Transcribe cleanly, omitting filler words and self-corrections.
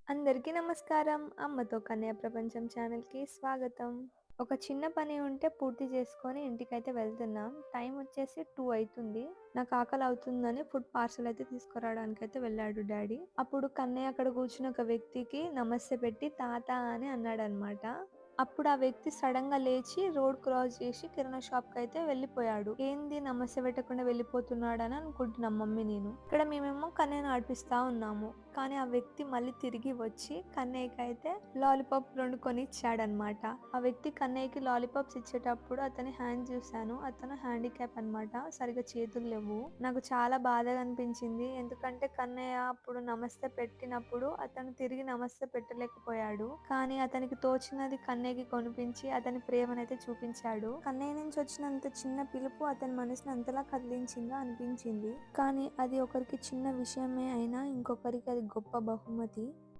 అందరికీ నమస్కారం. అమ్మతో కన్నయ్య ప్రపంచం ఛానల్‌కి స్వాగతం. ఒక చిన్న పని ఉంటే పూర్తి చేసుకొని ఇంటికైతే వెళ్తున్నాం. టైం వచ్చేసి 2 అయితుంది. నాకు ఆకలవుతుందని ఫుడ్ పార్సెల్ అయితే తీసుకురావడానికైతే వెళ్ళాడు డ్యాడీ. అప్పుడు కన్నయ్య అక్కడ కూర్చున్న ఒక వ్యక్తికి నమస్తే పెట్టి తాత అని అన్నాడనమాట. అప్పుడు ఆ వ్యక్తి సడెన్‌గా లేచి రోడ్ క్రాస్ చేసి కిరాణా షాప్‌కైతే వెళ్ళిపోయాడు. ఏంది నమస్తే పెట్టకుండా వెళ్ళిపోతున్నాడని అనుకుంటున్నాం మమ్మీ నేను. ఇక్కడ మేమేమో కన్నయ్యని ఆడిపిస్తా ఉన్నాము. కానీ ఆ వ్యక్తి మళ్ళీ తిరిగి వచ్చి కన్నయ్యకైతే లాలీపాప్ 2 కొనిచ్చాడనమాట. ఆ వ్యక్తి కన్నయ్యకి లాలీపాప్స్ ఇచ్చేటప్పుడు అతని హ్యాండ్ చూశాను. అతను హ్యాండిక్యాప్ అనమాట. సరిగ్గా చేతులు లేవు. నాకు చాలా బాధగా అనిపించింది. ఎందుకంటే కన్నయ్య అప్పుడు నమస్తే పెట్టినప్పుడు అతను తిరిగి నమస్తే పెట్టలేకపోయాడు. కానీ అతనికి తోచినది కన్నయ్యకి కొనిపించి అతని ప్రేమనైతే చూపించాడు. కన్నయ్య నుంచి వచ్చినంత చిన్న పిలుపు అతని మనసుని ఎంతలా కదిలించిందో అనిపించింది. కానీ అది ఒకరికి చిన్న విషయమే అయినా ఇంకొకరికి అది గొప్ప బహుమతి.